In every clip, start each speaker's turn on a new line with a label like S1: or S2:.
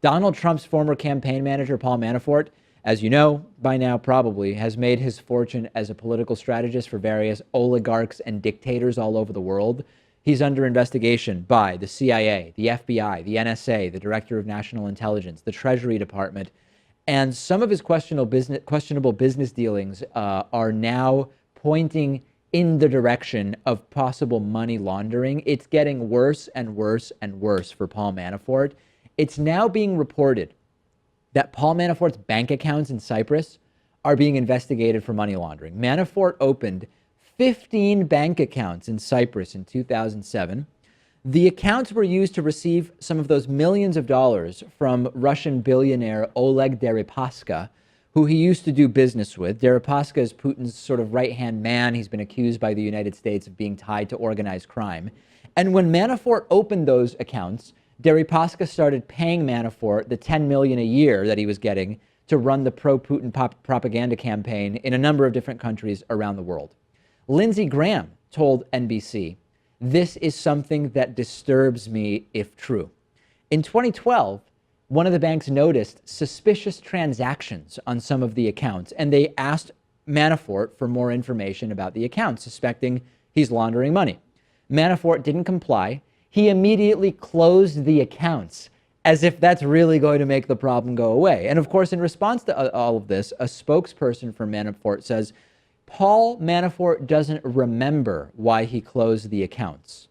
S1: Donald Trump's former campaign manager, Paul Manafort, as you know by now probably, has made his fortune as a political strategist for various oligarchs and dictators all over the world. He's under investigation by the CIA, the FBI, the NSA, the Director of National Intelligence, the Treasury Department, and some of his questionable business dealings are now pointing in the direction of possible money laundering. It's getting worse and worse and worse for Paul Manafort. It's now being reported that Paul Manafort's bank accounts in Cyprus are being investigated for money laundering. Manafort opened 15 bank accounts in Cyprus in 2007. The accounts were used to receive some of those millions of dollars from Russian billionaire Oleg Deripaska, who he used to do business with. Deripaska is Putin's sort of right-hand man. He's been accused by the United States of being tied to organized crime. And when Manafort opened those accounts, Deripaska started paying Manafort the $10 million a year that he was getting to run the pro-Putin propaganda campaign in a number of different countries around the world. Lindsey Graham told NBC, "This is something that disturbs me if true." In 2012, one of the banks noticed suspicious transactions on some of the accounts, and they asked Manafort for more information about the accounts, suspecting he's laundering money. Manafort didn't comply. He immediately closed the accounts, as if that's really going to make the problem go away. And of course, in response to all of this, a spokesperson for Manafort says, Paul Manafort doesn't remember why he closed the accounts.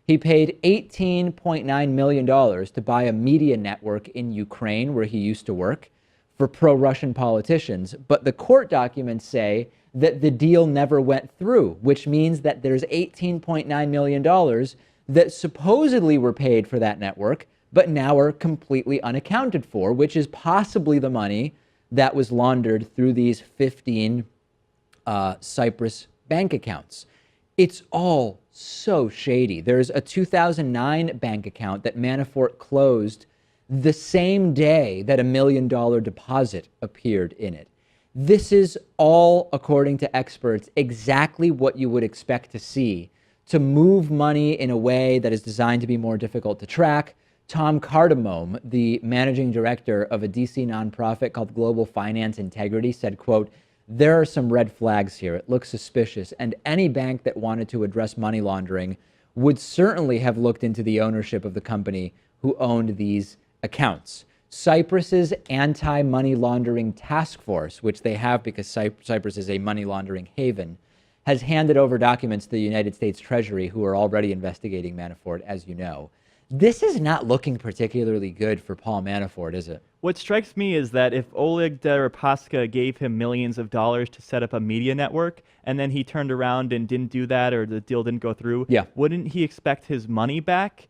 S1: He paid $18.9 million to buy a media network in Ukraine, where he used to work, for pro-Russian politicians. But the court documents say that the deal never went through, which means that there's $18.9 million that supposedly were paid for that network, but now are completely unaccounted for, which is possibly the money that was laundered through these 15 Cyprus bank accounts. It's all so shady. There's a 2009 bank account that Manafort closed the same day that $1 million deposit appeared in it. This is all, according to experts, exactly what you would expect to see to move money in a way that is designed to be more difficult to track. Tom Cardamone, the managing director of a DC nonprofit called Global Finance Integrity, said, quote, "There are some red flags here. It looks suspicious, and any bank that wanted to address money laundering would certainly have looked into the ownership of the company who owned these accounts." Cyprus's anti-money laundering task force, which they have because Cyprus is a money laundering haven, has handed over documents to the United States Treasury, who are already investigating Manafort, as you know. This is not looking particularly good for Paul Manafort, is it?
S2: What strikes me is that if Oleg Deripaska gave him millions of dollars to set up a media network, and then he turned around and didn't do that, or the deal didn't go through, wouldn't he expect his money back?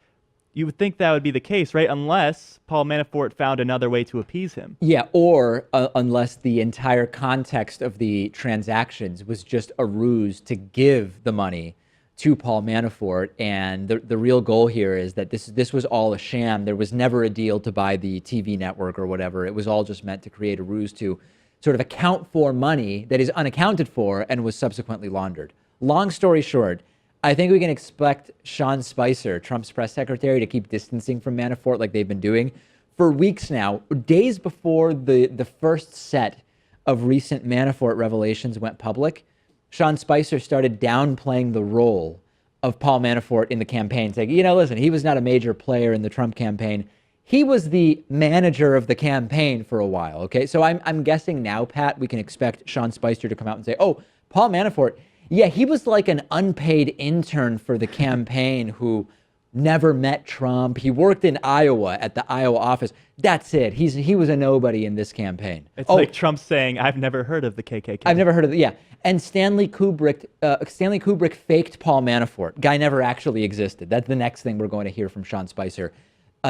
S2: You would think that would be the case, right? Unless Paul Manafort found another way to appease him.
S1: Yeah, or unless the entire context of the transactions was just a ruse to give the money to Paul Manafort, and the real goal here is that this was all a sham. There was never a deal to buy the TV network or whatever. It was all just meant to create a ruse to sort of account for money that is unaccounted for and was subsequently laundered. Long story short, I think we can expect Sean Spicer, Trump's press secretary, to keep distancing from Manafort like they've been doing for weeks now. Days before the first set of recent Manafort revelations went public, Sean Spicer started downplaying the role of Paul Manafort in the campaign, saying, you know, listen, he was not a major player in the Trump campaign. He was the manager of the campaign for a while, okay? So I'm guessing now, Pat, we can expect Sean Spicer to come out and say, oh, Paul Manafort, yeah, he was like an unpaid intern for the campaign who never met Trump. He worked in Iowa at the Iowa office. That's it. He was a nobody in this campaign.
S2: It's like Trump saying, I've never heard of the KKK.
S1: I've never heard of it, yeah. And Stanley Kubrick faked Paul Manafort. Guy never actually existed. That's the next thing we're going to hear from Sean Spicer.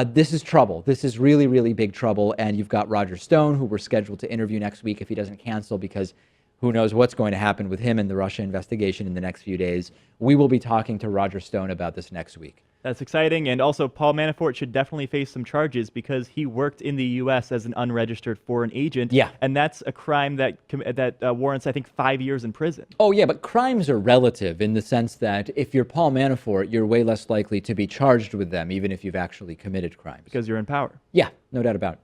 S1: This is trouble. This is really, really big trouble. And you've got Roger Stone, who we're scheduled to interview next week if he doesn't cancel, because who knows what's going to happen with him and the Russia investigation in the next few days. We will be talking to Roger Stone about this next week.
S2: That's exciting. And also, Paul Manafort should definitely face some charges because he worked in the U.S. as an unregistered foreign agent.
S1: Yeah.
S2: And that's a crime that warrants, I think, 5 years in prison.
S1: Oh, yeah, but crimes are relative in the sense that if you're Paul Manafort, you're way less likely to be charged with them, even if you've actually committed crimes.
S2: Because you're in power.
S1: Yeah, no doubt about it.